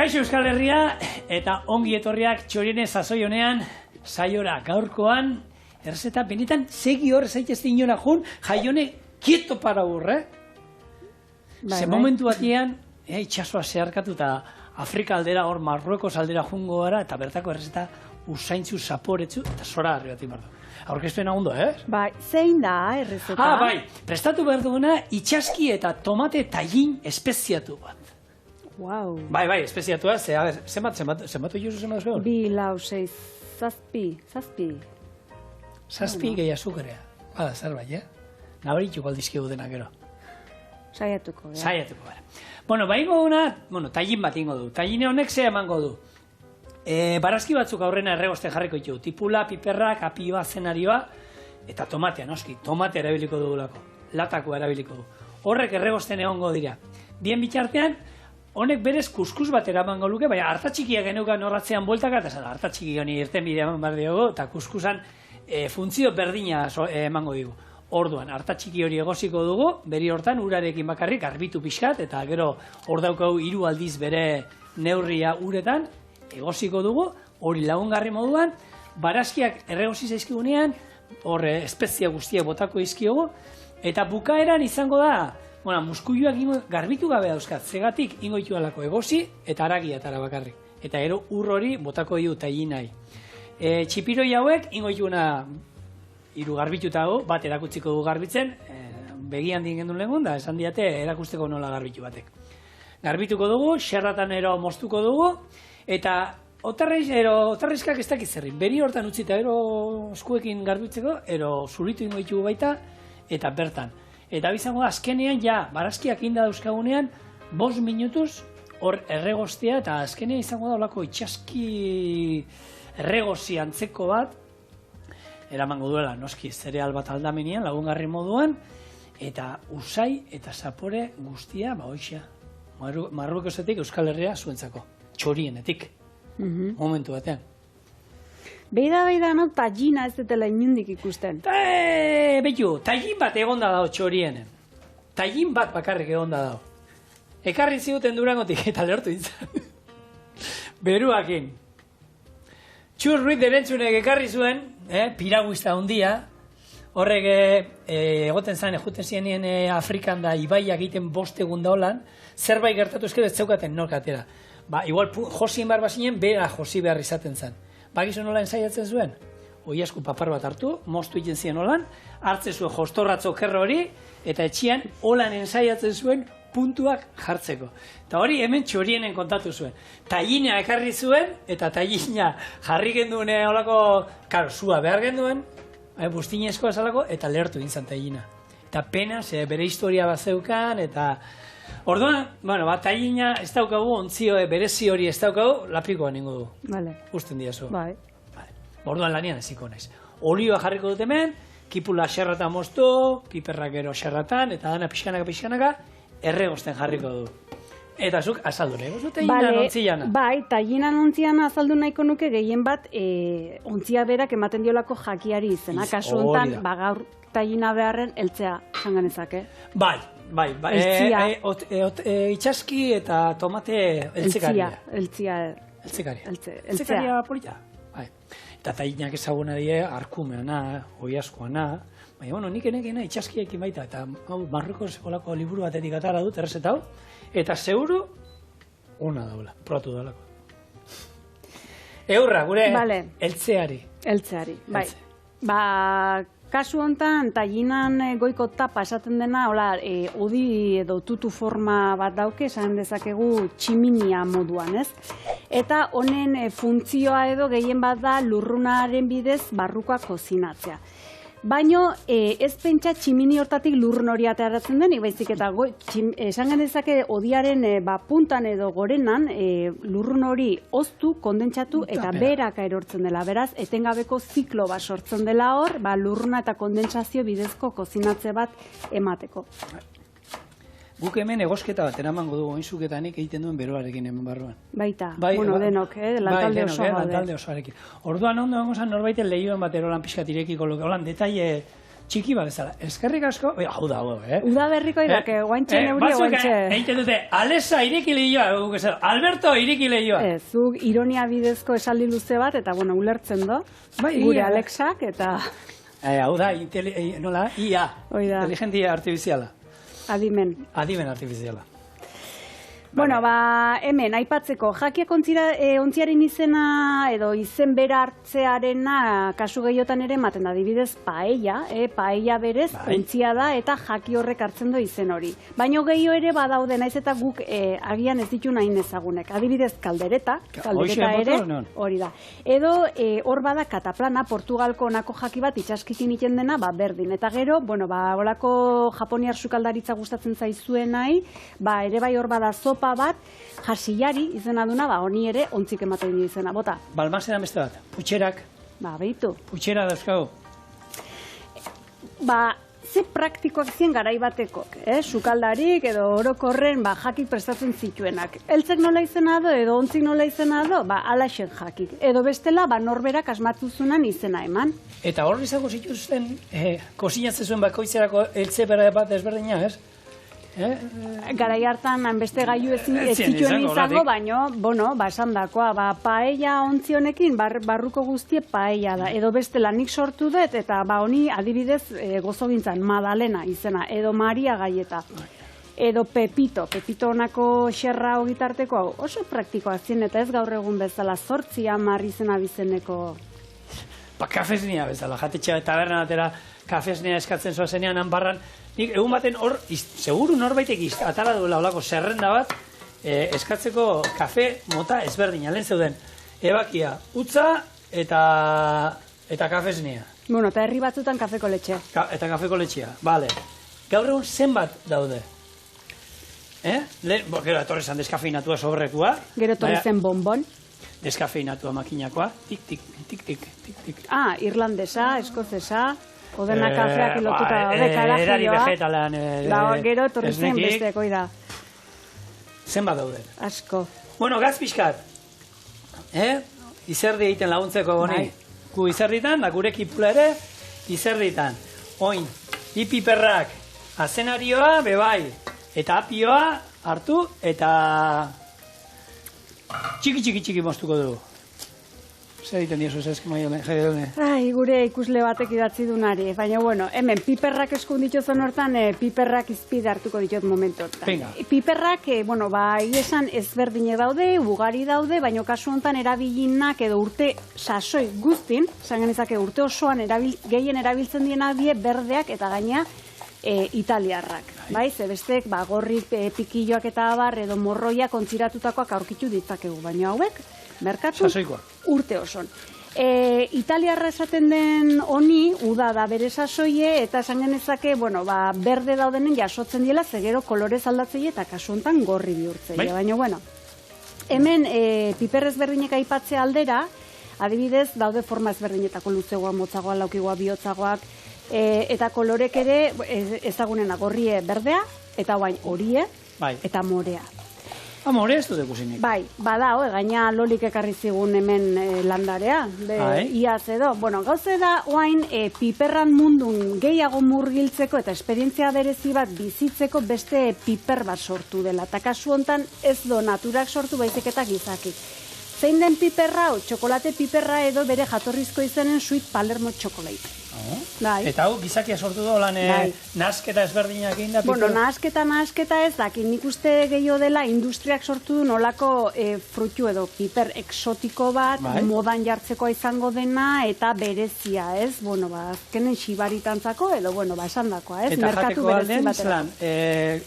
Kaixo Euskal Herria eta ongi etorriak txoriene sasoi honean, saiora gaurkoan, errezeta benetan segi hor zaitezte inora jun, jaione quieto para burre. Ze momentu batean, itxasoa zeharkatu eta Afrika aldera hor Marruekos aldera jungo gara eta bertako errezeta usaintzu zaporetzu eta zora harri bat imardu. Aurkezpen agundo, Bai, zein da errezeta? Bai, prestatu behar duguna itxaski eta tomate tallin espeziatu bat. Wow. Bai, espeziatua, zenbat oiuzu zenbat zuen? 2, 4, 6, 7. Zazpi gehi azukarea. Bada, zerbait, Nabarituko aldizkigu denak gero. Saiatuko, Saiatuko, gara. Bueno, tallin bat ingo du. Talline honek ze emango du. Barazki batzuk aurrena erregoste jarriko ditu. Tipula, piperrak, apioa, zenarioa, eta tomatea, noski. Tomatea erabiliko dugulako. Latako erabiliko du. Horrek erregosten egongo dira. Bien bitartean, honek berez kuskus bat eramango luke, baina hartatxikia geneukan horratzean bueltaka, eta hartatxiki honi irten bidea eman behar diogu, eta kuskusan funtzio berdina emango digu. Orduan, hartatxiki hori egosiko dugu, beri hortan urarekin bakarrik garbitu pixkat, eta gero hor daukau 3 aldiz bere neurria uretan, egosiko dugu, hori lagungarri moduan, barazkiak erregosi zaizkigunean, hor espezia guztiak botako izkiogu, eta bukaeran izango da, muskuiluak garbitu gabe dauzkat, zegatik ingo ditu alako egosi eta haragia atara bakarrik. Eta ero hori botako ditu tailinai. Txipiroi hauek ingo dituna 3 garbituta hau, bat erakutziko du garbitzen, begian dingen duen legun, da esan diate erakusteko nola garbitu batek. Garbituko dugu, xerratan ero moztuko dugu, eta otarrizkak ez dakiz zerrin. Beri hortan utzita ero eskuekin garbitzeko, ero zuritu ingo ditugu baita, eta bertan. Eta bizango da, azkenean, barazkiak inda dauzkagunean, 5 minutuz hor erregostea, eta azkenean izango da olako itxaski erregosi antzeko bat, eramango duela, noski, zereal bat aldamenean, lagungarri moduan, eta usai eta zapore guztia, hoxia, Marruekosetik Euskal Herria zuentzako, txorienetik, momentu batean. Beida, no, tallina ez dutela inundik ikusten. Betu, tallin bat egonda dago txorienen. Tallin bat bakarrik egonda dago. Ekarri ziguten Durangotik eta lehortu dintzen. Beruakin. Txur Ruiz derentzunek ekarri zuen, piraguista handia, horrek egoten zan, ejuten zienien Afrikan da ibaiak egiten 5 egun daulan, zerbait gertatu ezkero ez zeukaten norkatera. Igual josien behar bazinen, bera josi behar izaten zen. Bakizu nola ensaiatzen zuen? Oiazku papar bat hartu, moztu egiten ziren holan, hartzen zuen jostorratzo kerro hori, eta etxian holan ensaiatzen zuen puntuak jartzeko. Eta hori hemen txorienen kontatu zuen. Tallina ekarri zuen, eta tallina jarri genduen holako, karo, zua behar genduen, bustinezkoa esalako, eta lehertu dintzen tallina. Eta pena, bere historia bat zeukan, eta... Orduan, tallina ez daukagu, ontzio berezi hori ez daukagu, lapikoa ningu du. Vale. Usten diazu. Bai. Orduan lanian eziko naiz. Olioa jarriko dut hemen, kipula xerratan moztu, piperrak gero xerratan, eta dana pixkanaka, erregosten jarriko du. Eta zuk azaldu nahi, gozu tallinan ontziana? Bai, tallinan ontziana azaldu nahiko nuke gehien bat, ontzia berak ematen diolako jakiari izena. Kasu honetan, gaur tallina beharren eltzea zanganezake. Bai. Itxaski eta tomate eltzekaria. Eltzekaria polita. Eta tallinak ezaguna die, arkumeana, oiazkoana. Baina, nik enekena itxaskiekin baita. Eta Marruekos olako liburu batetik atara dut, errezeta hau. Eta seguru, ona daula, probatu dalako. Eurra, gure eltzeari. Eltzeari, bai. Kasu honetan, tallinan goiko tapa esaten dena, odi edo tutu forma bat dauke, esan dezakegu tximinia moduan, ez? Eta honen funtzioa edo gehien bat da lurrunaren bidez barrukoa kozinatzea. Baina ez pentsa tximini hortatik lurrun hori ateratzen denik, baizik eta esan genezake odiaren puntan edo gorenan lurrun hori oztu, kondentsatu eta beraka erortzen dela. Beraz, etengabeko ziklo bat sortzen dela hor, lurruna eta kondentsazio bidezko kozinatze bat emateko. Guk hemen egosketa bat eramango dugu oinzuketanik egiten duen beroarekin hemen barruan. Baita, denok, lantalde osoa gaude. Lantalde osoarekin. Orduan ondo gongo zan norbaiten lehioen bat erolan pixkat irekiko luke, holan detaile txiki bat bezala. Eskerrik asko, hau dago, Uda berriko idake, guantxe neurio guantxe. Batzuk egiten dute, Alesa irikile joa, Alberto irikile joa. Ez, zuk ironia bidezko esaldi luze bat, eta bueno, ulertzen do, gure Alexak, eta... Hau da, nola, IA, inteligentia artifiziala. Adimen artifiziala. Bueno, hemen, aipatzeko, jakiak ontziaren izena edo izen bera hartzearena kasu gehiotan ere ematen da, adibidez paella, paella berez, ontzia da eta jaki horrek hartzen du izen hori. Baino gehiago ere badaude, naiz eta guk agian ez ditu nahi ezagunek. Adibidez kaldereta ere, hori da. Edo hor bada kataplana, Portugalko onako jaki bat itxaskitin iten dena, berdin. Eta gero, bueno, holako japoniar sukaldaritza gustatzen zaizuen nahi, ere bai hor bada zopa bat, jasillari izena duna, honi ere ontzik ematen izena, bota. Balmasena beste bat, putxerak. Behitu. Putxera dauzkagu. Ze praktikoak zien garai batekok, sukaldarik edo orokorren jakik prestatzen zituenak. Eltzek nola izena edo ontzik nola izena alaxen jakik. Edo bestela, norberak asmatzuzunan izena eman. Eta hor izango zituzten, kosinatzen zuen bakoitzerako eltze bera bat ezberdina, ez? Garai hartan beste gailu ez zituen izango, baino, esan dakoa, paella ontzi honekin, barruko guztie paella da. Edo bestela nik sortu dut, eta honi adibidez gozogintzan, Madalena izena, edo Maria Gaieta. Edo Pepito honako xerra hogitarteko, oso praktikoa zien, eta ez gaur egun bezala, 8 10 izena bizeneko. Kafesnia bezala, jatetxea tabernan atera, kafesnia eskatzen zoa zenean hanbarran, nik egun baten hor, seguru norbaitek atara duela olako zerrenda bat, eskatzeko kafe mota ezberdina, lehen zeuden, ebakia, utza eta kafesnia. Bueno, eta herri batzutan kafeko letxe. Eta kafeko letxea, bale. Gaur egun zenbat daude? Gero etorri zan deskafeinatua sobrekua. Gero etorri zen bonbon. Deskafeinatua makinakoa, tik, tik, tik, tik, tik, tik. Irlandesa, eskozesa, odena kafeak lotuta daude, karajioa. Erari vegetalan. Gero etorri zen besteko, da. Zenbat daude? Asko. Bueno, gaz pixkat. Izerdi egiten laguntzeko goni. Gu izerditan, da gure kipula ere, izerditan. Oin, piperrak, azenarioa, bebai, eta apioa hartu, eta txiki moztuko dugu. Zer egiten diozu, Jaione? Gure ikusle batek idatzi dunari. Baina, hemen, piperrak eskun dituzun hortan, piperrak izpide hartuko ditut momentu hortan. Piperrak, esan ezberdine daude, ugari daude, baina kasu honetan erabilinak edo urte sasoi guztin, zangenezake urte osoan gehien erabiltzen diena die berdeak eta gaina italiarrak. Ze bestek, gorrik, pikilloak eta abar edo morroiak ontziratutakoak aurkitu ditzakegu, baina hauek, merkatu urte oson. Italiarra esaten den honi, uda da bere sasoie, eta esan genezake, berde daudenen jasotzen diela, zegero kolorez aldatzei eta kasu honetan gorri bihurtzei. Baina, hemen piper ezberdinek aipatzea aldera, adibidez, daude forma ezberdinetako luzegoa, motzagoa, laukigoa, bihotzagoak, eta kolorek ere ezagunena gorrie berdea, eta horie, eta morea. More ez dute kusinik. Bada, gaina lolik ekarri zigun hemen landarea, iaz edo. Gauze da, piperran mundun gehiago murgiltzeko eta esperientzia berezi bat bizitzeko beste piper bat sortu dela. Eta kasu hontan ez do naturak sortu baizik eta gizakik. Zein den piperra, txokolate piperra edo bere jatorrizko izenen Sweet Palermo Chocolate. Eta hau, gizakia sortu da, nasketa ezberdinak egin da? Nasketa ez dakit, nik uste gehiago dela industriak sortu du nolako frutu edo piper exotiko bat, modan jartzekoa izango dena, eta berezia, ez? Azkenen xibaritantzako edo, esan dakoa, ez? Eta jateko alden, zelan,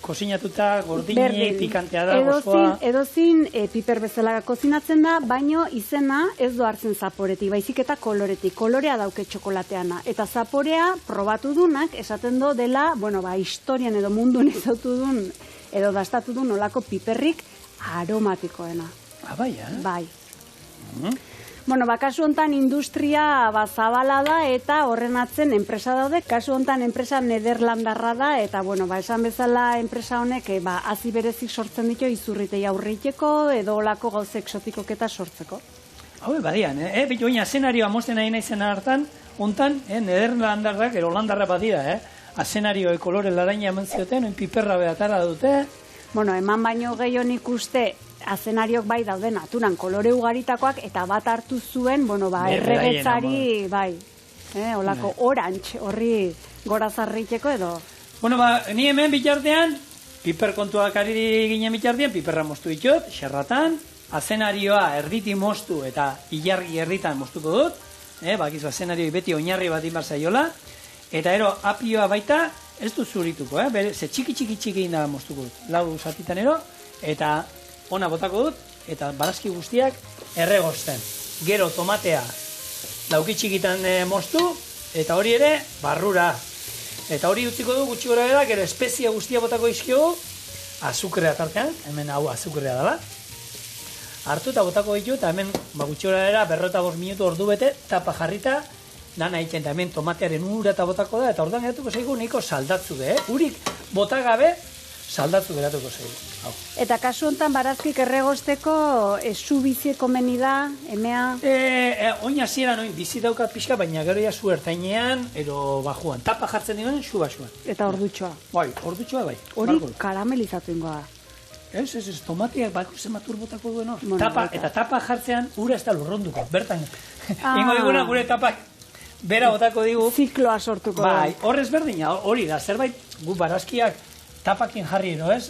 kozinatuta, gordini, pikantea da, gozoa? Edozin piper bezala kozinatzen da, baino izena ez do hartzen zaporetik, baizik eta koloretik. Kolorea dauke txokolateana. Eta zaporea probatu dunak esaten do dela, historian edo mundun ezautu dun, edo dastatu dun olako piperrik aromatikoena. Bai. Kasu hontan industria zabala da eta horren atzen enpresa daude. Kasu hontan enpresa nederlandarra da eta, esan bezala enpresa honek hazi berezik sortzen ditu izurritei aurriteko edo olako gauze exotikok eta sortzeko. Hau, badian, bitu baina zenarioa mozten nahi nahi zen hartan, hontan, Nederlandarrak, Holandarra badira, azenarioe kolore laraina eman zioten, piperra behatara dute. Bueno, eman baino gehiago nik uste, azenariok bai daude naturan kolore ugaritakoak, eta bat hartu zuen, bueno, erregetzari, bai, holako orange, horri gorazarriteko edo. Bueno, ni hemen bitartean, piper kontuak ari ginen bitartean, piperra moztu ditut, xerratan, azenarioa erditi moztu eta ilargi erditan moztuko dut, bakizu azenarioi beti oinarri bat inbar zaiola, eta ero apioa baita ez du zurituko, ze txiki inda moztuko dut, lau zatitan ero, eta ona botako dut, eta barazki guztiak erregozten. Gero tomatea lauki txikitan moztu, eta hori ere barrura. Eta hori utziko du gutxi gora bera, gero espezia guztia botako izkiogu, azukrea tartean, hemen hau azukrea dela. Hartu eta botako ditu, eta hemen gutxi gora bera, 45 minutu ordu bete, tapa jarrita, dana egiten, eta hemen tomatearen ura eta botako da, eta orduan geratuko zaigu nahiko saldatzu de, Urik botagabe, saldatzu geratuko zaigu. Eta kasu honetan barazkik erregozteko zu bizieko meni da, emea? Oin hasieran oin bizi daukat pixka, baina gero ja zu ertainean, ero bajuan. Tapa jartzen dioen, zu basuan. Eta ordutxoa? Bai, ordutxoa bai. Hori karamelizatu ingoa. Ez, tomateak bako zematur botako duen hor. Eta tapa jartzean ura ez da lurronduko, bertan. Ingo diguna gure tapak bera botako digu. Zikloa sortuko. Bai, horrez berdina, hori da, zerbait gu barazkiak tapakin jarri ero ez,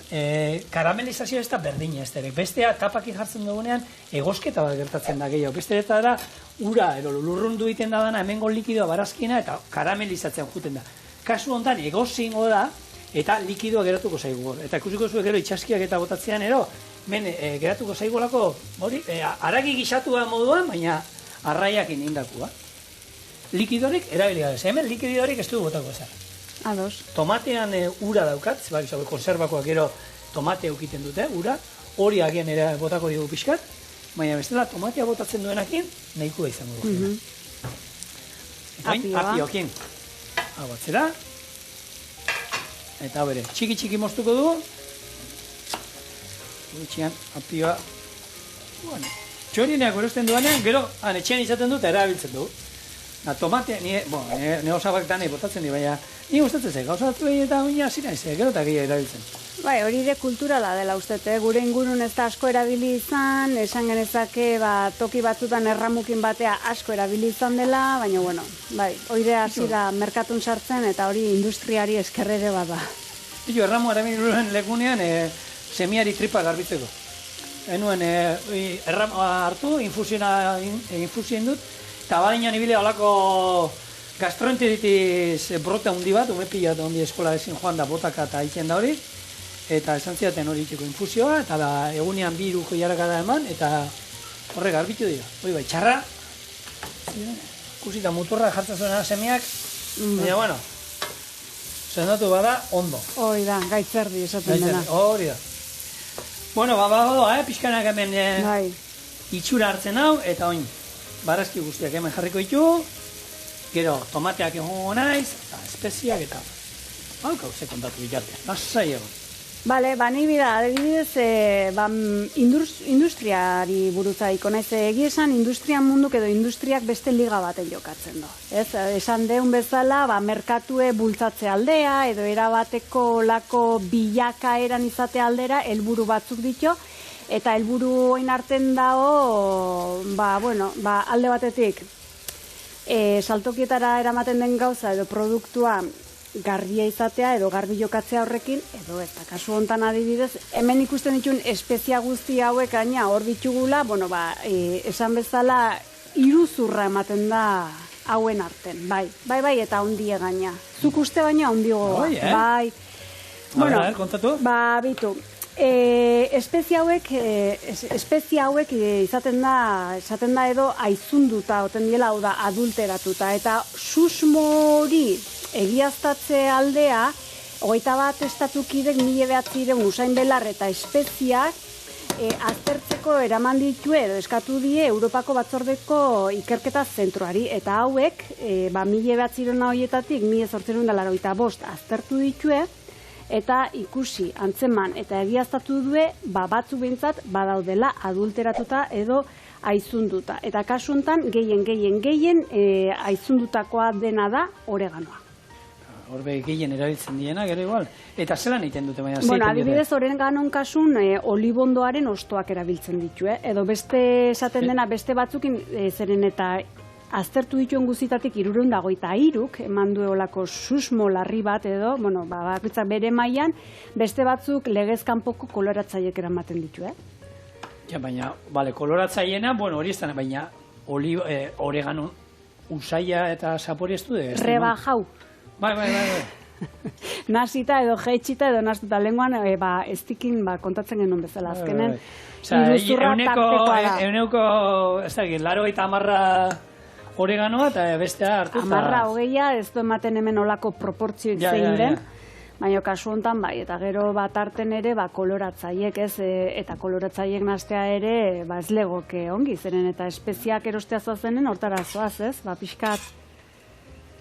karamelizazio ez da berdina ez derek. Bestea tapakin jartzen dugunean egosketa bat gertatzen da gehiago. Beste eta da, ura ero lurrundu egiten da dana, hemengo likidoa barazkina eta karamelizatzen juten da. Kasu honetan egozingo da, eta likidoa geratuko zaigu. Eta ikusiko zuen gero itxaskiak eta botatzean ero, geratuko zaigulako, hori, haragi gisatua moduan, baina arraiakin indakua. Likidorik erabilia ez. Hemen likidorik ez du botako ezara. Ados. Tomatean ura daukat, konserbakoak gero tomate eukiten dute, ura, hori agian ere botako dugu pixkat, baina bestela tomatea botatzen duenakin, nahikoa izango dugu. Apioakin. Hau batzera. Eta bere, txiki moztuko dugu. Gutxian, apioa. Txorineak erosten duanean, gero, etxean izaten dut, erabiltzen dugu. Tomatea, ne osabak danei botatzen di, baina ni gustatzen zait, gauza batzu eta uina hasi naiz, gero eta gehiago erabiltzen. Bai, hori ere kulturala dela uste, gure ingurun ez da asko erabili izan, esan genezake toki batzutan erramukin batea asko erabili izan dela, baina bueno, bai, hori hasi da merkatun sartzen eta hori industriari eskerrere bada. Erramu erabili nuen lekunean semiari tripa garbitzeko. Enuen erramu hartu, infusien dut, eta badainan ibile olako gastroenteritis brote handi bat, umepila handi eskola ezin joan da botaka eta aitzen da hori, eta esan zidaten hori itxeko infusioa, eta da egunean 2 hiruko jarakada eman, eta horre garbitu dira. Hori bai, txarra, ikusita muturra jartzen zuen semeak, baina bueno, sendatu bada ondo. Hori da, gaitzerdi esaten dena. Hori da. Bueno, bago, pixkanak hemen itxura hartzen hau, eta oin. Barazki guztiak hemen jarriko ditu, gero tomateak egongo naiz, eta espeziak eta hau gauze kontatu bitartean, nasai egon. Bale, ni bida, adibidez, industriari burutzaiko naiz, esan industrian munduk edo industriak beste liga baten jokatzen do. Esan deun bezala, merkatue bultzatze aldea, edo erabateko lako bilakaeran izate aldera, helburu batzuk ditu, eta helburu oin arten dago, alde batetik, saltokietara eramaten den gauza edo produktua garbia izatea edo garbi jokatzea horrekin, edo eta kasu hontan adibidez, hemen ikusten dituen espezia guzti hauek gaina hor ditugula, esan bezala iruzurra ematen da hauen arten, bai, eta ondie gaina. Zuk uste baina ondigo, bai. Bueno, kontatu? Bitu. Espezia hauek izaten da edo aizunduta, oten diela, hau da, adulteratuta, eta susmo hori egiaztatze aldea, 21 estatukidek 1900 Usain Belar eta espeziak aztertzeko eraman ditue edo eskatu die Europako Batzordeko ikerketa zentroari, eta hauek 1900 horietatik 1885 aztertu ditue, eta ikusi, antzeman eta egiaztatu due, batzu behintzat badaudela adulteratuta edo aizunduta. Eta kasu honetan, gehien aizundutakoa dena da oreganoa. Horbe gehien erabiltzen diena, gero igual. Eta zelan egiten dute, baina Bueno, adibidez, oreganon kasun olibondoaren ostoak erabiltzen ditu, edo beste esaten dena, beste batzukin, zeren eta aztertu dituen guzitatik 323 eman duelako susmo larri bat edo, bueno, bakoitzak bere mailan, beste batzuk legez kanpoko koloratzaileek eramaten ditu, Ja, baina, bale, koloratzaileena, bueno, hori ez da, baina oregano usaia eta sapori ez du de? Rebajau. Bai. Nasita edo jeitxita edo nastuta lenguan, ez dikin kontatzen genuen bezala azkenen. Iruzurra tartekoa da. Euneuko, ez da, 80 oreganoa eta bestea hartu. 10-20 ez du ematen hemen olako proportzioik zein den. Baina kasu honetan bai, eta gero bat arten ere koloratzaiek ez, eta koloratzaiek nastea ere ez legoke ongi, zeren eta espeziak erostea zoazenen hortara zoaz ez, pixkat.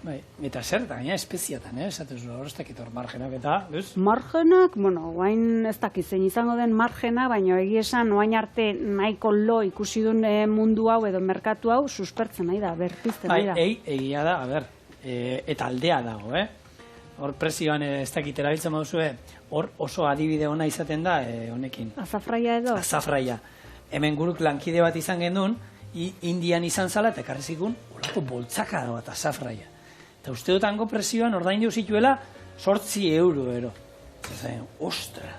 Bai, eta zer da, gaina espeziatan, esatuz horreztak eta margenak eta, ez? Margenak, bueno, oain ez dakit zein izango den margena, baina egia esan oain arte nahiko lo ikusi duen mundu hau edo merkatu hau suspertzen nahi da, berpizten nahi da. Bai, egia da, eta aldea dago, Hor prezioan ez dakit erabiltzen baduzue, hor oso adibide ona izaten da honekin. Azafraia edo? Azafraia. Hemen guruk lankide bat izan genuen, Indian izan zala eta ekarrizikun, horako boltzaka da bat azafraia. Eta uste dutango prezioan ordaindu zituela 8 euro ero. Zaten, ostra.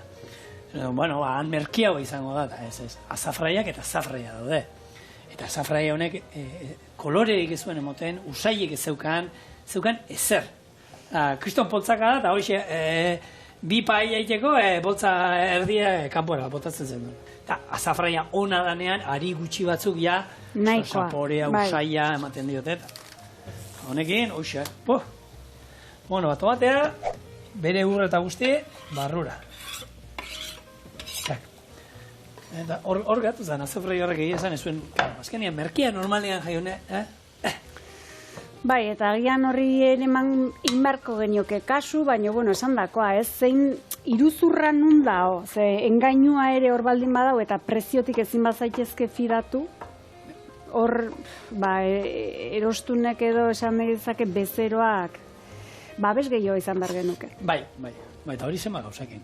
Bueno, han merkiago izango da, ez. Azafraiak eta azafraia daude. Eta azafraia honek kolorerik ez zuen emoten, usaiek ez zeukan ezer. Kriston poltzaka da, eta hori bi pai egiteko boltza erdia kanpora botatzen zen. Eta azafraia ona danean, ari gutxi batzuk ja, zaporea, usaia ematen diote. Honekin, hoxe, bueno, bat tomatea, bere urra eta guzti, barrura. Eta hor gatu zen, azafrai horrek egia zen, ez zuen, azkenean, merkia normalean jaione, Bai, eta agian horri eman inbarko genioke kasu, baina, bueno, esan dakoa, ez, zein iruzurra nun dao, ze engainua ere hor baldin badau, eta preziotik ezin bazaitezke fidatu, hor, erostunek edo esan dezake bezeroak, babes gehiago izan behar genuke. Bai, eta hori zema gauzakin.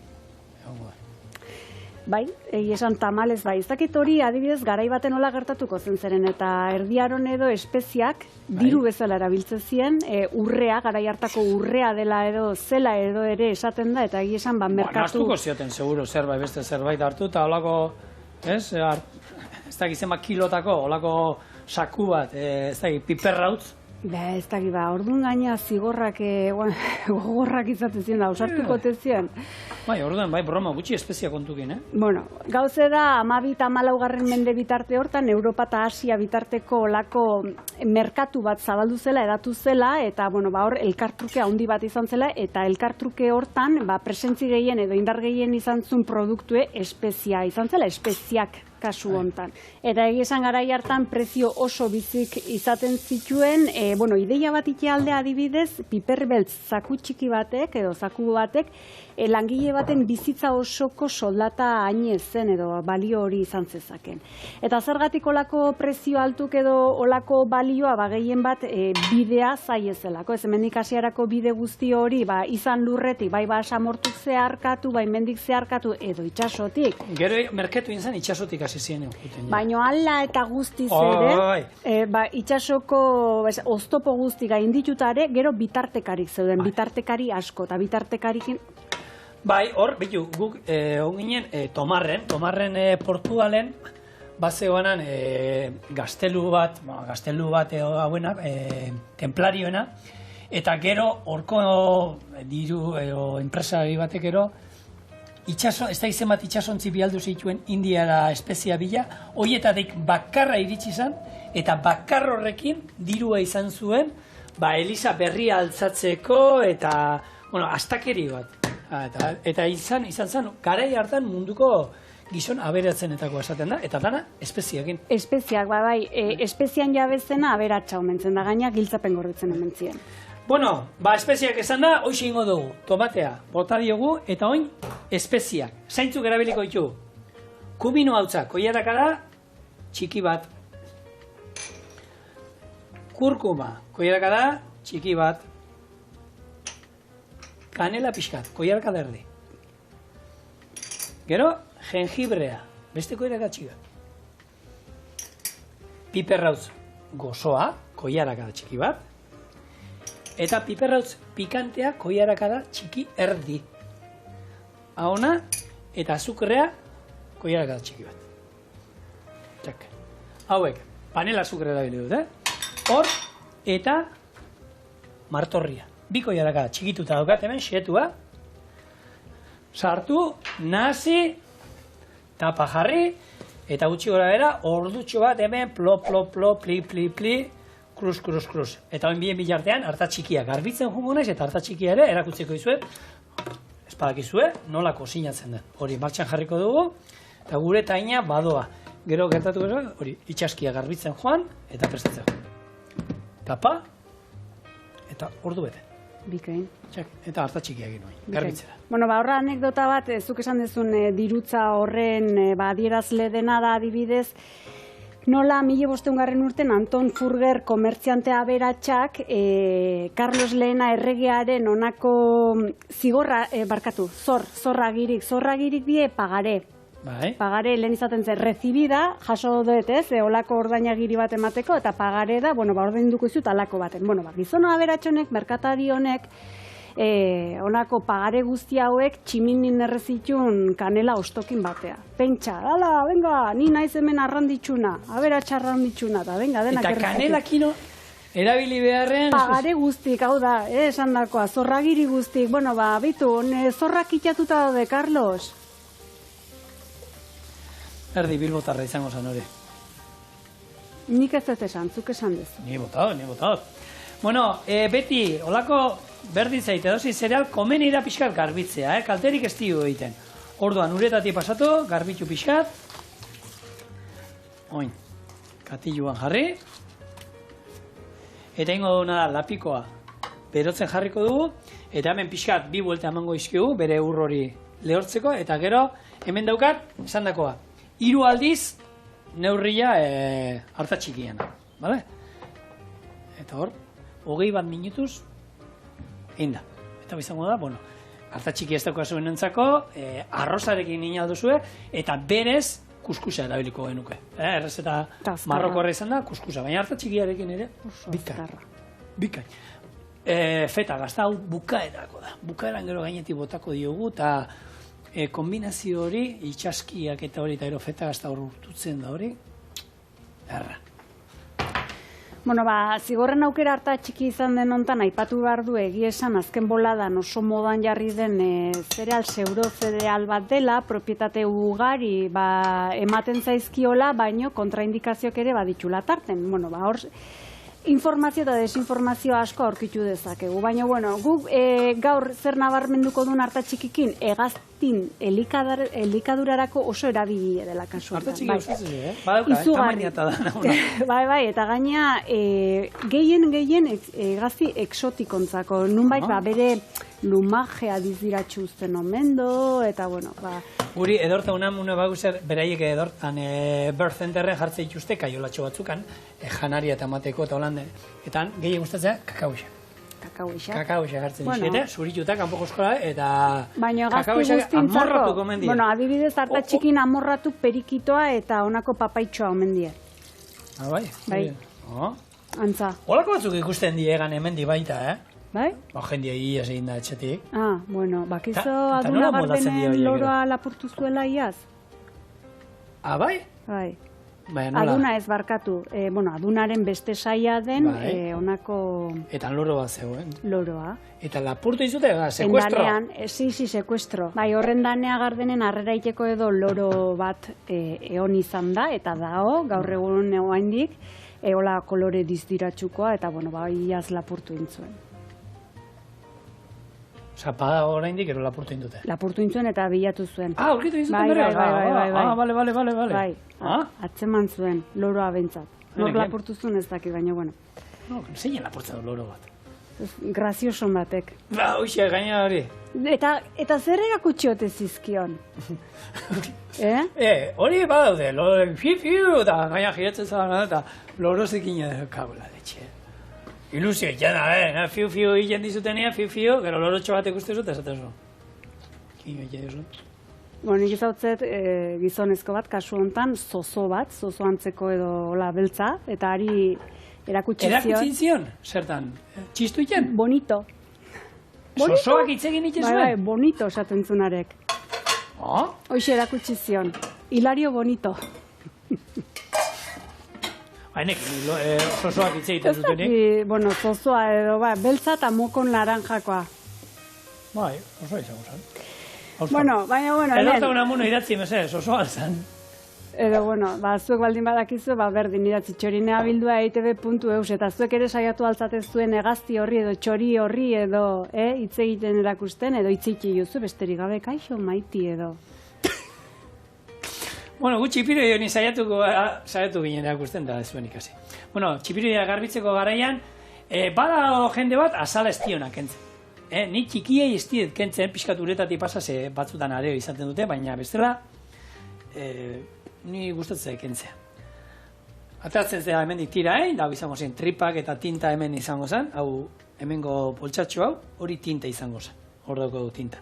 Bai, esan tamalez bai. Ez dakit hori adibidez garai baten hola gertatuko zen zeren eta erdiaron edo espeziak diru bezala erabiltzen ziren, urrea, garai hartako urrea dela edo zela edo ere esaten da, eta egia esan merkatu... Nastuko zioten, seguro, beste zerbait hartu, eta holako, ez dakit zema kilotako, holako saku bat, ez dakit, piperrautz. Ez dakit, orduan gaina zigorrak, gogorrak izaten ziren da, ausartuko tezien. Bai, orduan, broma gutxi espezia kontukin, Bueno, gauze da, 12-14 mende bitarte hortan, Europa eta Asia bitarteko olako merkatu bat zabaldu zela, edatu zela, eta, hor, elkartruke handi bat izan zela, eta elkartruke hortan, presentzi gehien edo indar gehien izan zuen produktue espezia izan zela, espeziak kasu hontan. Eta egizan garai hartan prezio oso bizik izaten zituen, ideia bat aldea adibidez, piperbeltz zaku txiki batek, edo zaku batek, langile baten bizitza osoko soldata hainez zen edo balio hori izan zezaken. Eta zergatik olako prezio altuk edo olako balioa gehien bat bidea zaiezelako. Ez hemendik hasierako bide guzti hori izan lurretik, bai basamortuk zeharkatu, bai mendik zeharkatu edo itxasotik. Gero merketu izan itxasotik hasi ziren. Baina ala eta guztiz ere, itxasoko oztopo guzti gainditutare, gero bitartekarik zeuden, bitartekari asko, eta bitartekarikin... Bai, hor, bitu, guk onginen Tomarren Portugalen, bazegoanan gaztelu bat hauena, templarioena, eta gero horko diru enpresari batek ero, ez da izen bat itxasontzi bialdu zituen Indiara espezia bila, horietatik bakarra iritsi izan, eta bakar horrekin dirua izan zuen, Eliza berria altzatzeko, eta, astakeri bat. Eta izan zen, garai hartan munduko gizon aberatzenetako esaten da, eta dana espeziakin. Espeziak, bai, espezian jabezena aberatsa omentzen da, gaina giltzapen gorritzen omentzien. Bueno, espeziak esan da, hoxe ingo dugu, tomatea, bota diogu, eta oin, espeziak. Zaintzuk erabiliko ditu, kumino hautza, koiarakada, txiki bat, kurkuma, koiarakada txiki bat. Kanela pixkat, koiarakada erdi. Gero, jengibrea, beste koiarakada txiki bat. Piperrautz gozoa, koiarakada txiki bat. Eta piperrautz pikantea, koiarakada txiki erdi. Hauna, eta azukrea, koiarakada txiki bat. Txak. Hauek, panela azukrea da dut, Hor, eta martorria. Bi koiarakada txikituta daukat hemen, xetua. Sartu, nasi, tapa jarri, eta gutxi gora bera, ordutxo bat hemen, plop, pli, krus. Eta hoin bien bilartean, harta txikia garbitzen jungo naiz, eta harta txikia ere, erakutzeko izuet, espadakizue, nola kozinatzen den. Hori, martxan jarriko dugu, eta gure taina badoa. Gero gertatuko zen, hori, itxaskia garbitzen joan, eta prestatzen. Tapa, eta ordu bete. Bikain. Eta harta txikia egin nuen, garbitzera. Bueno, horra anekdota bat, zuk esan dezun dirutza horren adierazle dena da adibidez, nola 1500 urten Anton Furger komertziantea aberatsak Carlos Lehena erregearen onako zigorra, zorragirik die pagare. Pagare lehen izaten zen, recibida, jaso dut ez, olako ordainagiri bat emateko, eta pagare da, ordainduko izut alako baten. Gizono aberatxonek, merkatari honek, onako pagare guzti hauek tximinin errezitun kanela ostokin batea. Pentsa, ala, venga, ni naiz hemen arranditxuna, aberatxa arranditxuna, eta venga, denak errezitun. Eta kanela kino erabili beharrean... Pagare guztik, hau da, esan dakoa, zorragiri guztik, bitu, zorrak itxatuta daude, Carlos. Erdi bilbotarra izango zen hori. Nik ez dut esan, zuk esan dezu. Ni botado. Bueno, beti, olako berdin zaite dozi zereal, komeni da pixkat garbitzea, kalterik ez dio egiten. Orduan, uretatik pasatu, garbitu pixkat. Oin, katiluan jarri. Eta ingo duguna da, lapikoa berotzen jarriko dugu. Eta hemen pixkat, bi buelta emango izkigu, bere ur hori lehortzeko. Eta gero, hemen daukat, esan dakoa. 3 aldiz neurria harta txikiena, bale? Eta hor, 20 minutuz egin da. Eta bizango da, harta txiki ez dauka zuen entzako, arrozarekin egin alduzue, eta berez kuskusa erabiliko genuke. Errezeta marrokoarra izan da, kuskusa, baina harta txikiarekin ere, bikain. Feta gazta hau bukaerako da. Bukaeran gero gainetik botako diogu, eta kombinazio hori, itxaskiak eta hori, eta feta gazta hor urtutzen da hori, erra. Zigorren aukera harta txiki izan den hontan, aipatu behar du egia esan azken boladan oso modan jarri den pseudo-zereal bat dela, propietate ugari ematen zaizkiola, baino kontraindikazioak ere baditxula tarten. Hor, informazio eta desinformazio asko aurkitu dezakegu. Baina, guk gaur zer nabarmenduko duen harta txikikin, hegaztin elikadurarako oso erabili dela kasu. Harta txiki usatzen, badauka, tamaniata da. Bai, eta gaina gehien hegazti eksotikontzako. Nunbait, bere lumajea diziratxu uzten omendo, eta Guri edorta unamune baguzer, beraiek edortan birth centerren jartze dituzte kaiolatxo batzukan, janaria eta mateko eta holande. Eta gehien gustatzea, kakauxa. Kakauxa jartzen dituzte, zurituta, kanpoko eskola, eta kakauxa amorratu gomendia. Adibidez, harta txikin amorratu perikitoa eta honako papaitxoa omendia. Bai? Bai. Antza. Holako batzuk ikusten diegan hemendi baita, Bai? Jendia iaz egin da etxetik. Bakizo aduna garbenen loroa lapurtu zuela iaz? Bai? Bai. Baina nola? Aduna ez barkatu. Adunaren beste saia den, onako... Eta loro bat zegoen. Loroa. Eta lapurtu izute, sekuestro? Endanean, sekuestro. Bai, horren danea gardenen arreraiteko edo loro bat egon izan da, eta dao, gaur egun oraindik, hola kolore dizdiratxukoa, eta iaz lapurtu intzuen. Bada oraindik ero lapurtu indute. Lapurtu intzuen eta bilatu zuen. Aurkitu intzuten bere? Bai. Bai, atzeman zuen, loroa bentsat. Nor lapurtu zuen ez daki, baina, zein lapurtzen du loro bat? Grazioson batek. Hoxe, gaina hori. Eta zer erakutxiote zizkion? Hori badaude, fiu, eta gaina giretzen zara, eta lorozekin kabula letxe. Ilusio itxena, fiu hilen dizutenea, fiu, gero lorotxo bat ikuste zut, esaten zu. Kino itxe duzu. Bueno, nik izautzet gizonezko bat, kasu hontan, zozo antzeko edo hola beltza, eta ari erakutsi zion. Erakutsi zion? Zertan? Txistu itxen? Bonito. Zozoak itzegin itxe zuen? Bai, bonito esaten zunarek. Hoxe erakutsi zion. Hilario Bonito. Hainek, zozoak itzegiten zutenik? Bueno, zozoa edo, beltza eta mokon laranjakoa. Bai, zozoa izango zen. Bueno, baina, Edotagun amuno idatzi, meze, zozoa zen. Edo, zuek baldin badakizu, berdin idatzi txorinea bildua eitb.eus, eta zuek ere saiatu altzatez zuen egazti horri edo txori horri edo hitz egiten erakusten, edo hitz egiten juzu, besterik gabe kaixo maiti edo. Bueno, gu txipiroi honi saiatu ginen erakusten da zuen ikasi. Bueno, txipiroia garbitzeko garaian, bada jende bat azala estionak kentzen. Ni txikiei estiet kentzen, pixkat uretatik pasase batzutan areo izaten dute, baina bestela, ni gustatzen kentzea. Ateratzen zera hemendik tira, da izango zen tripak eta tinta hemen izango zen, hau hemengo poltsatxo hau, hori tinta izango zen, hor dauko tinta.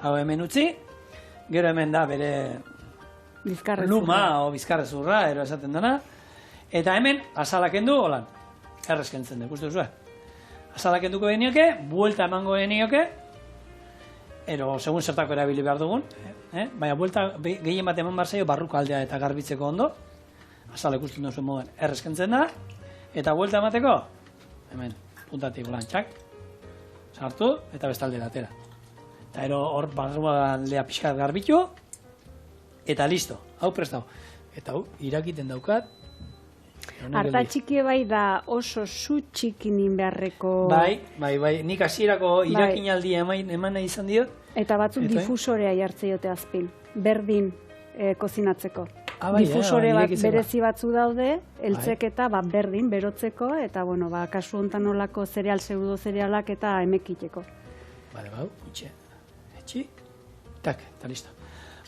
Hau hemen utzi, gero hemen da bere luma o bizkarrezurra, ero esaten dena, eta hemen azalak endu, holan, errezkentzen dut, guztu zuen. Azalak enduko genioke, buelta emango genioke, ero segun zertako erabili behar dugun, baina buelta gehien bat eman barzaio barruko aldea eta garbitzeko ondo, azalak ikusten duzuen moden errezkentzen da, eta buelta emateko, hemen, puntatik holan txak, sartu eta bestaldera atera. Eta ero hor barruko aldea pixkat garbitu, eta listo, hau prestau. Eta hau, irakiten daukat. Arta txiki bai da oso zu txikinin beharreko... Bai, nik hasierako irakinaldi eman nahi izan diot. Eta batzuk difusorea jartze jote azpin, berdin kozinatzeko. Difusore bat berezi batzu daude, eltzeketa berdin, berotzeko, eta kasu hontan olako zereal, pseudo zerealak eta emekiteko. Bale, utxe, etxi, tak, eta listo.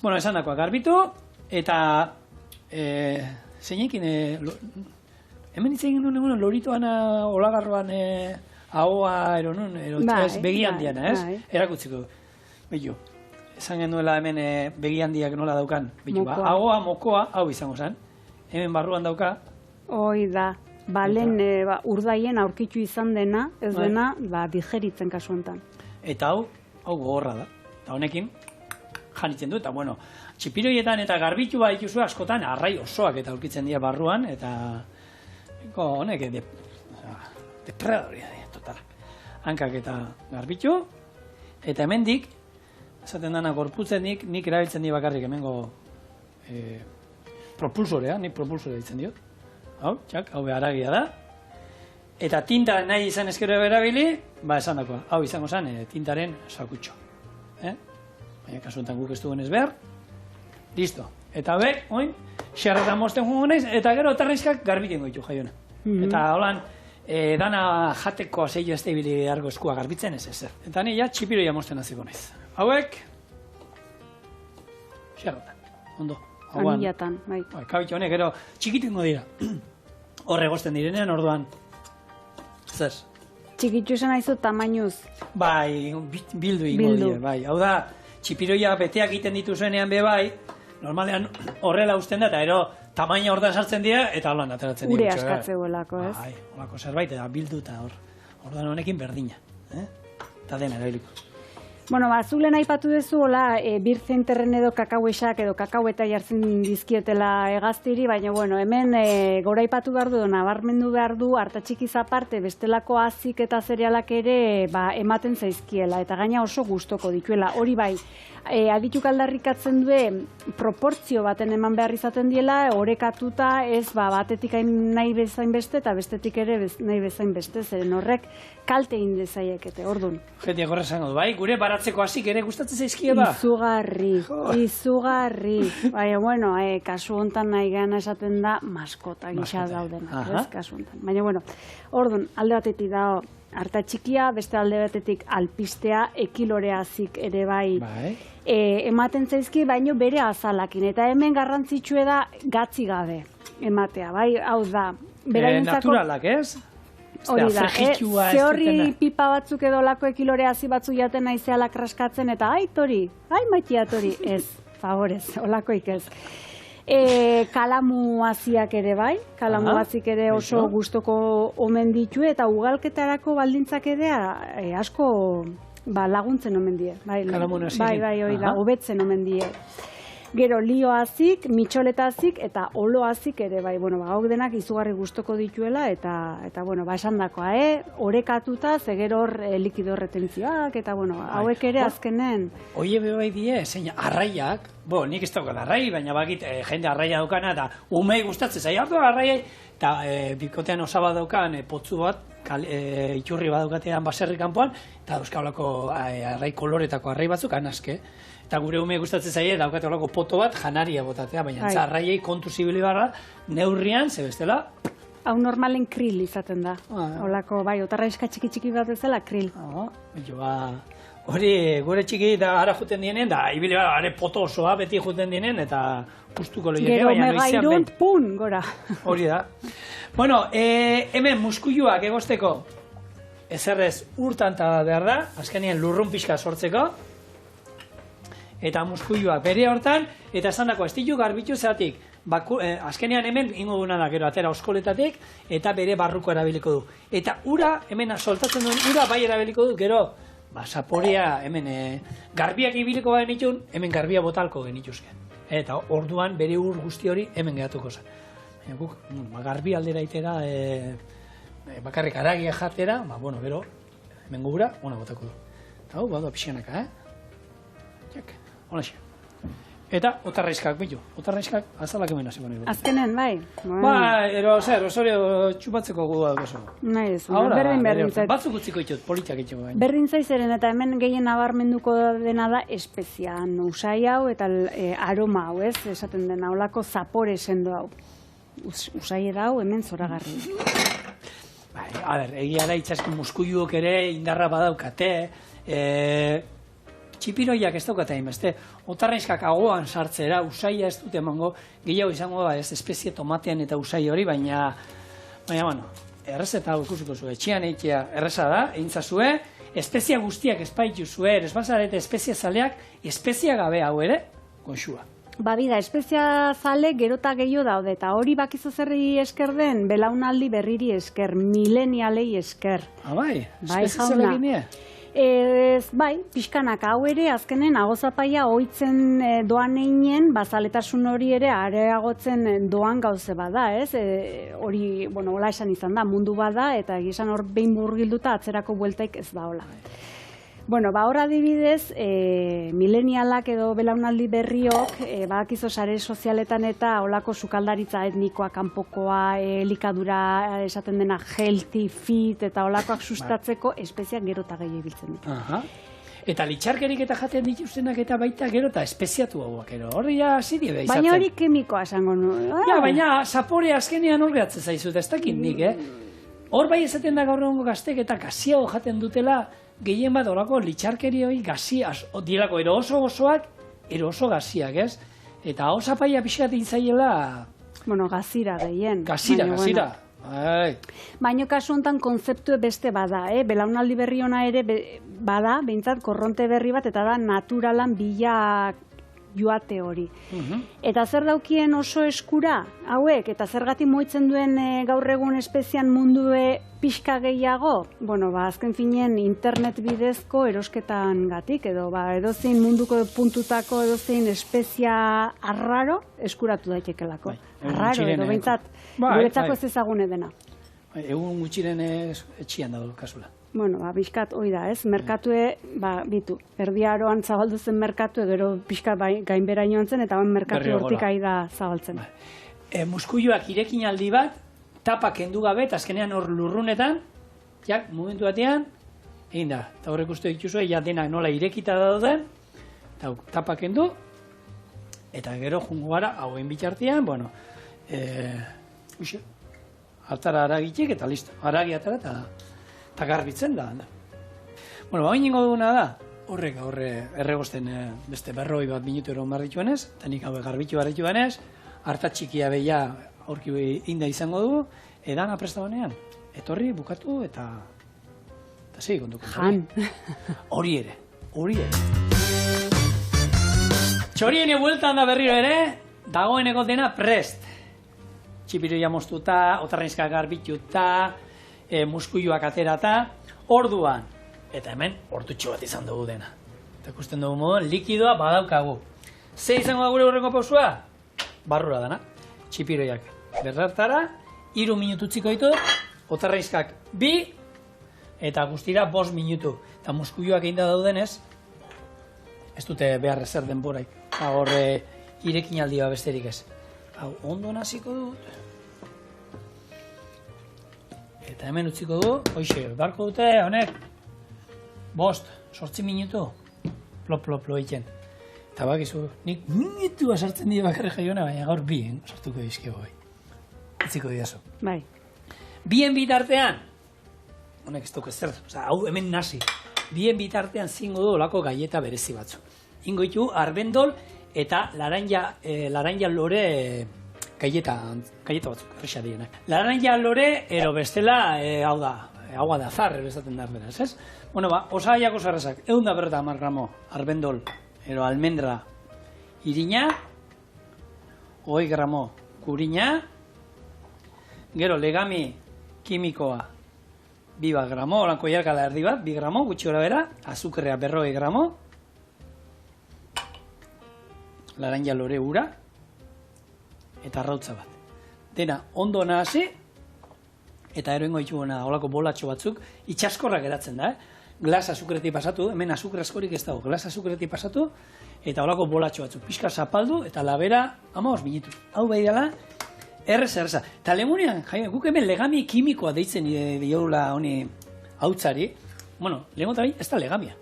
Bueno, esan dakoa garbitu, eta zeinekin, hemen itzen genuen loritoan olagarroan ahoa eronun, begi handiana, ez? Erakutziko, behiu, esan genuela hemen begi handiak nola daukan, behiu, ahoa, mokoa, hau izango zen, hemen barruan dauka. Hoi da, lehen urdaien aurkitu izan dena, ez dena, digeritzen kasu honetan. Eta hau gogorra da, eta honekin, janitzen du, eta txipiroietan eta garbitu bat dituzu askotan arrai osoak eta aurkitzen dira barruan, eta honek depredadoria dira, totala. Hankak eta garbitu, eta hemendik, esaten dana gorputzenik, nik erabiltzen dira bakarrik hemengo propulsorea, nik propulsorea ditzen diot. Hau, txak, hau beharagia da. Eta tinta nahi izan ezkero erabili, esan dakoa, hau izango zen tintaren sakutxo. Kasu enten guk ez duen ez behar, listo. Eta bek, oin, xerretan mosten jungo naiz, eta gero tarrizkak garbiten goitu jaiona. Eta holan, dana jateko azeio ez debili argo eskua garbitzen ez ezer. Eta ni ja txipiroia mosten haziko naiz. Hauek, xerretan, ondo. Anillatan, bai. Kabitxo honek, gero txikitengo dira. Horre gosten direnean, orduan, zer. Txikitzu esan aizu tamainuz. Bai, bildu ingo dira, bai. Hau da, txipiroia beteak egiten dituzenean be bai, normalean horrela usten da, eta ero tamaina hortan sartzen dira, eta holan ateratzen dira. Ure askatzeuelako, ez? Bai, holako zerbait, eta bildu eta ordan honekin berdina. Eta dena erabiliko. Zulen aipatu duzu, hola, birzenterren edo kakauesak edo kakaueta jartzen dizkietela egaztiri, baina, hemen gora aipatu behar du, nabarmendu behar du, hartatxikiz aparte, bestelako azik eta zerealak ere ematen zaizkiela, eta gaina oso gustoko dituela. Hori bai, adituk aldarrikatzen duen proportzio baten eman behar izaten diela, orekatuta ez batetik nahi bezain beste, eta bestetik ere nahi bezain beste, zeren horrek kalte indezaiekete, orduan. Jetiak horre zango du, bai, gure baratzeko hasik ere gustatzen zaizkia ba? Izugarri. Baina, kasu hontan nahi gana esaten da maskota gisa daudena, ez, kasu hontan. Baina, orduan, alde batetik da harta txikia, beste alde batetik alpistea, ekiloreazik ere bai ematen zaizki, baino bere azalakin. Eta hemen garrantzitsue da gatzi gabe ematea, bai, hau da. Naturalak, ez? Hori da, ze horri pipa batzuk edo lako ekilore hazi batzuk jaten naizeala kraskatzen, eta tori, maitiat hori, ez, favorez, olakoik ez. Kalamu haziak ere bai, kalamu hazik ere oso gustoko omen ditu, eta ugalketarako baldintzak ere asko laguntzen omen die. Bai, hori da, hobetzen omen die. Gero, lio hazik, mitxoleta hazik, eta olo hazik ere, bai, gauk denak izugarri gustoko dituela, eta esan dakoa, orekatuta, zegero hor likido retentzioak, eta, hauek ere azkenen. Oie bebai die, zein, arraiak, nik ez daukat arrai, baina bakit jende arraia daukana, eta umei gustatzen, zai hartu arraiai, eta bikotean osaba daukan potzu bat, iturri bat daukatean baserri kanpoan, eta euskablako arrai koloretako arrai batzuk anazke. Eta gure ume gustatzen zaie, daukate olako poto bat janaria botatea, baina arraiei kontu zibili barra, neurrian, zebestela. Hau normalen kril izaten da. Olako, otarraizka txiki bat ezela, kril. Hori, gure txiki da ara juten dienen, da ibili are poto osoa beti juten dienen, eta gustuko loieke. Gero mega irun, pun, gora. Hori da. Bueno, hemen muskuiluak egosteko, ezerrez urtanta behar da, azkenien lurrun pixka sortzeko, eta muskuiluak bere hortan, eta esan dako, estilu garbitu zeatik, azkenean hemen ingo duna da, gero atera oskoletatik, eta bere barruko erabiliko du. Eta ura, hemen soltatzen duen ura bai erabiliko du, gero, zaporia, hemen garbiak ibiliko baden itun, hemen garbia botalko genituzke. Eta orduan bere ur guzti hori hemen geratuko zen. Guk, garbi aldera itera, bakarrik aragia jatera, gero, hemen gura, ona botako du. Eta hau, badu pixanaka, Honaxe. Eta otarraizkak, bitu. Otarraizkak azalak hemen hasi bane. Azkenen, bai. Osorio txupatzeko gu da oso. Nahi ez, berdin zait. Batzuk utziko itut, politiak itxeko baina. Berdin zaitzeren eta hemen gehien nabarmenduko dena da espezian usai hau eta aroma hau, ez? Esaten dena, olako zapore sendo hau. Usai hau hemen zoragarri. Egia da itxasko muskuiluok ere indarra badaukate, txipiroiak ez daukate hainbeste, otarraizkak agoan sartzera, usaia ez dute emango, gehiago izango da ez espezie tomatean eta usai hori, baina, errezeta hau ikusiko zuen, etxean eitea erreza da, eintzazue, espezia guztiak espaitu zuen, esbazarete espezia zaleak, espezia gabe hau ere, goxua. Bida, espezia zale gerota gehiago daude, eta hori bakizu zerri esker den, belaunaldi berriri esker, milenialei esker. Bai, espezia zale ginean? Bai, pixkanak hau ere, azkenen agozapaia ohitzen doan einen, bazaletasun hori ere areagotzen doan gauze bada, ez? Hori, hola esan izan da, mundu bada, eta egizan hor behin burgilduta atzerako bueltaik ez da hola. Hor adibidez, milenialak edo belaunaldi berriok, badakizu sare sozialetan eta olako sukaldaritza etnikoa, kanpokoa, elikadura esaten dena healthy, fit eta olakoak sustatzeko espeziak gero eta gehiago ibiltzen ditu. Eta litxarkerik eta jaten dituztenak eta baita gero eta espeziatu hauak ero. Horri ja zidie da izatzen. Baina hori kemikoa esango nu. Baina zapore azkenean hor gehatzen zaizut, ez dakit nik, Hor bai esaten da gaur egongo gaztek eta gaziago jaten dutela, gehien bat horako litxarkeri hori gazia, dielako ero oso gozoak, ero oso gaziak, ez? Eta hau zapaia pixkat intzaiela... Gazira gehien. Gazira. Baina kasu honetan konzeptu beste bada, belaunaldi berri ona ere bada, behintzat korronte berri bat, eta da naturalan bila joate hori. Eta zer daukien oso eskura, hauek, eta zergatik moitzen duen gaur egun espezian mundue pixka gehiago, azken finean internet bidezko erosketan gatik, edo edozein munduko puntutako edozein espezia arraro eskuratu daitekelako. Arraro, edo behintzat, guretzako ez ezagune dena. Egun gutxiren etxian dago kasula. Bizkat hoi da, ez? Merkatue, bitu, erdiaroan zabaldu zen merkatu, gero bizkat gainberainoan zen, eta merkatu hortik ari da zabaltzen. Muskuiluak irekin aldi bat, tapa kendu gabe, eta azkenean hor lurrunetan, momentu batean, egin da, eta horrek uste dituzue, denak nola irekita dauden, eta tapa kendu, eta gero jungo gara, hauen bitartean, hartara aragitik, eta listo, aragi atara, eta garbitzen da. Hain ingo duguna da, horrek erregosten beste 40 bat minutu eron behar dituenez, eta nik hau garbitu behar dituenez, harta txikia behia aurki inda izango dugu, edan apresta banean. etorri, bukatu, eta segi kontuko. Jan. Hori ere. Txoriene bueltan da berriro ere, dagoeneko dena prest. Txipiroia moztuta, otarrinskak garbituta, muskuiluak aterata, orduan. Eta hemen, ortutxo bat izan dugu dena. Eta ikusten dugu moduan, likidoa badaukagu. Ze izango da gure horrengo pausua? Barrura dana. Txipiroiak berrartara, 3 minutu utziko ditu, otarrinskak 2, eta guztira 5 minutu. Eta muskuiluak egin da daudenez, ez dute behar ezer denboraik. Horre, irekin aldi besterik ez. Hau, ondo naziko dut. Eta hemen utziko du, hoxe, barko dute, honek, 8 minutu, plop egiten. Eta bakizu, nik minutua sartzen dira bakarri jaiona, baina gaur 2 sartuko dizkego bai. Utziko diazu. Bai. Bien bitartean, honek ez duk ezer, hau hemen nasi, bien bitartean zingo du olako gaieta berezi batzu. Ingo ditu, arbendol eta laranja lore gaieta batzuk, erresa dienak. Laranja lore, ero bestela, hau da, agua de azar, esaten da beraz, ez? Bueno, osagaiak oso errazak, 150 gramo arbendol, ero almendra irina, 20 gramo kurina, gero legami kimikoa 2 gramo, olanko jarkala erdi bat, 2 gramo, gutxi gora bera, azukrea 40 gramo, laranja lore ura, eta arrautza bat. Dena, ondo nahasi, eta eroengo dituguna olako bolatxo batzuk, itxaskorrak geratzen da, Glas azukretik pasatu, hemen azukre askorik ez dago, glas azukretik pasatu, eta olako bolatxo batzuk, pixka zapaldu, eta labera, 15 minutu. Hau behi dela, erreza. Eta lemunean, guk hemen legami kimikoa deitzen diola honi hautzari, bueno, lehenko ez da legamia.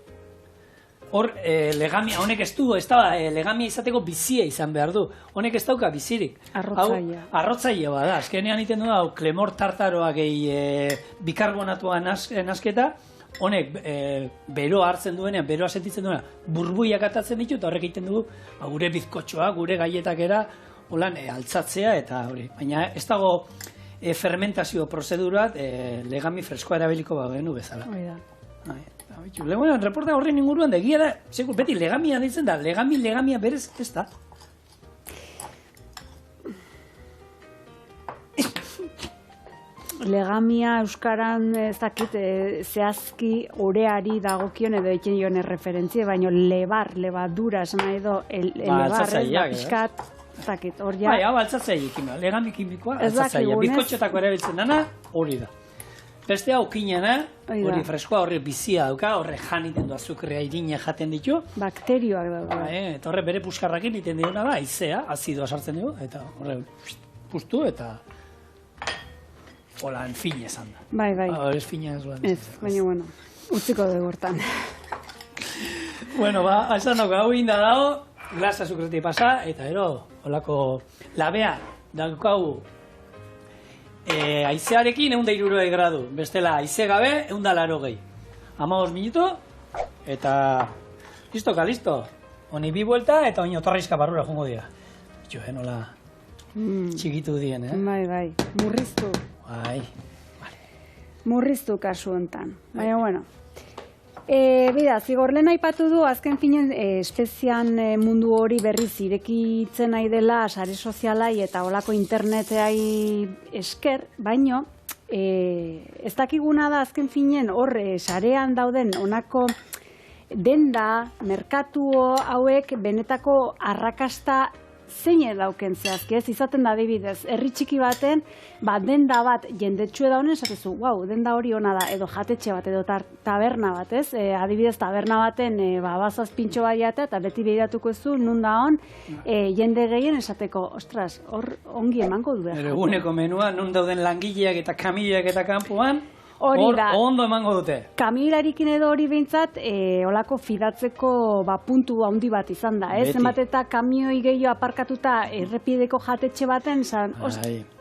Hor, legamia, honek ez du, ez da, legamia izateko bizia izan behar du. Honek ez dauka bizirik. Arrotzaia. Arrotzaia bada. Azkenean iten du da, klemor tartaroa gehi bikarbonatua nasketa, honek beroa hartzen duenean, beroa sentitzen duenean, burbuiak atatzen ditu, eta horrek egiten dugu, gure bizkotxoa, gure gaietakera, holan altzatzea, eta hori. Baina ez dago fermentazio prozedurat, legami freskoa erabiliko bagenu bezala. Legoen, reporta horren inguruan da, egia da, beti legamia ditzen da, legamia berez ez da. Legamia euskaran ez dakit zehazki oreari dagokion edo egiten joan erreferentzia, baina lebadura esan nahi do, lebar ez da pixkat, ez dakit, hor ja. Bai, hau altzatzaiek, legami kimikoa, altzatzaia, bizkotxetako erabiltzen dana, hori da. Beste hau kinena, hori freskoa, horre bizia dauka, horre janiten du azukrea irina jaten ditu. Bakterioak dauka. Eta horre bere puskarrakin iten diguna da, aizea, azidoa sartzen dugu, eta horre puztu eta hola, fin esan da. Bai. Horrez fina ez duan. Ez, baina, bueno, utziko dugu hortan. Bueno, esan dago, hau inda dago, glas azukretik pasa, eta ero, holako labea daukagu, aizearekin 160 gradu, bestela aize gabe 180. 15 minutu, eta listo. Honi 2 buelta, eta honi otorrizka barrura jungo dira. Jo, nola txikitu dien, Bai, murriztu. Bai, murriztu kasu hontan. Baina, bueno. Bida, zigorlen aipatu du, azken finen, espezian mundu hori berriz irekitzen nahi dela, sare sozialai eta olako interneteai esker, baino, ez dakiguna da azken finen hor sarean dauden onako denda, merkatu hauek benetako arrakasta zein dauken zehazki, ez izaten da adibidez, herri txiki baten, denda bat jendetsue da honen, esatezu, denda hori ona da, edo jatetxe bat, edo taberna bat, ez? Adibidez, taberna baten, bazaz pintxo bat jatea, eta beti behiratuko ez du, nun da hon, jende gehien esateko, ostras, hor ongi emango du behar. Eguneko menua, nun dauden langileak eta kamilak eta kanpoan, hor ondo emango dute. Kamilarikin edo hori behintzat, olako fidatzeko puntu handi bat izan da, ez? Zenbat eta kamioi gehiago aparkatuta errepideko jatetxe baten,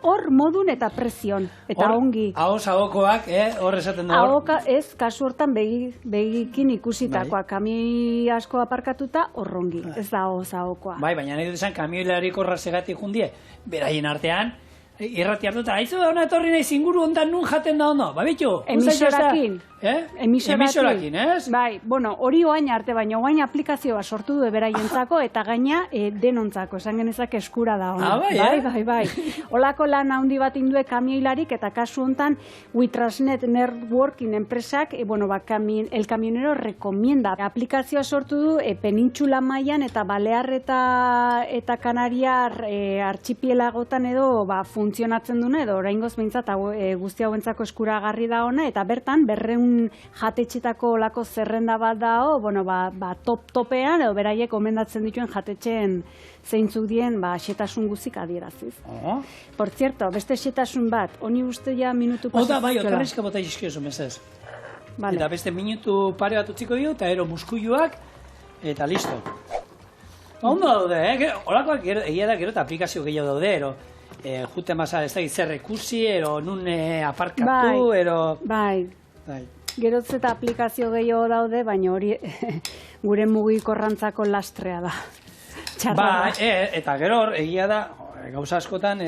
hor modun eta presion, eta ongi. Ahoz ahokoak, hor esaten da hor. Ahoka, ez, kasu hortan begikin ikusitakoa, kamioi asko aparkatuta, hor ongi, ez da ahoz ahokoa. Bai, baina nahi dut esan, kamioilariko rasegatik jundie, beraien artean, irrati hartuta, haizu da hona etorri nahi zinguru ondan nun jaten da ondo, babitu? Emisorakin. Emisorakin, ez? Bai, bueno, hori oain arte, baina oain aplikazioa sortu du beraientzako eta gaina denontzako, esan genezak eskura da ona. Bai. Olako lan handi bat indue kamioilarik eta kasu hontan WeTransnet Networking enpresak, El Camionero recomienda. Aplikazioa sortu du penintxula mailan eta Balear eta Kanariar artxipielagotan edo funtzionatzen duna, edo oraingoz behintzat guzti hauentzako eskuragarri da ona, eta bertan 200 jatetxetako olako zerrenda bat dao, top-topean, edo beraiek omendatzen dituen jatetxeen zeintzuk dien xetasun guzik adieraziz. Por cierto, beste xetasun bat, honi uste ja minutu pasatzen. Bai, otarrizka bota izkiozu, mesez. Eta beste minutu pare bat utziko dio, eta ero muskuiluak, eta listo. Ondo daude, holakoak egia da gero eta aplikazio gehiago daude, ero jute masa ez da zer rekursi, ero nun aparkatu, ero... Bai. Gerotz eta aplikazio gehiago daude, baina hori gure mugikorrantzako lastrea da. Ba, eta gero egia da, gauza askotan,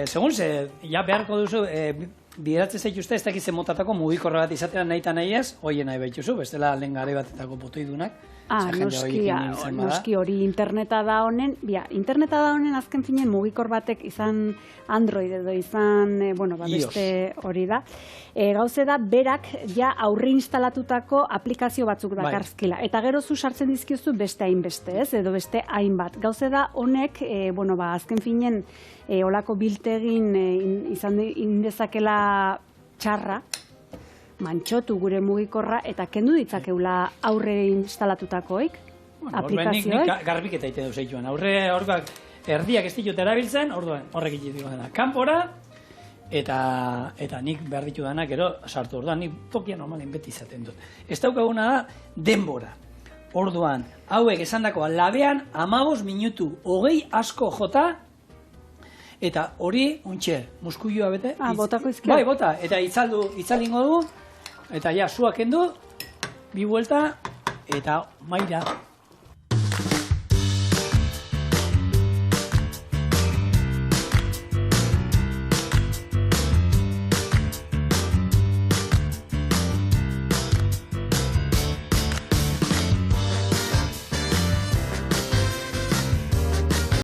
segun ja beharko duzu, bideratzen zaituzte, ez dakitzen motatako mugikorra bat izatean nahi eta nahi ez, hoien nahi behituzu, bestela lehen gare batetako botoidunak. Noski hori interneta da honen, azken finen mugikor batek izan Android edo izan, beste hori da. Gauze da, berak ja aurre instalatutako aplikazio batzuk dakarzkila. Eta gero zu sartzen dizkiozu beste hainbeste, ez? Edo beste hainbat. Gauze da, honek, azken finen, olako biltegin izan indezakela txarra, mantxotu gure mugikorra, eta kendu ditzakeula aurre instalatutakoik, aplikazioek. Nik garbiketa ite duz eituan. Aurre erdiak ez ditut erabiltzen, horrek ititu dena. Kanpora, eta nik behar ditu dena, gero sartu orduan, nik tokia normalen beti izaten dut. Ez daukaguna da, denbora. Orduan, hauek esan dakoa, labean 15 minutu, 20 asko jota, eta hori, muskuilua bete. Botako izkia. Bai, bota, eta itzalingo du, eta ja, suak kendu, 2 buelta, eta maira.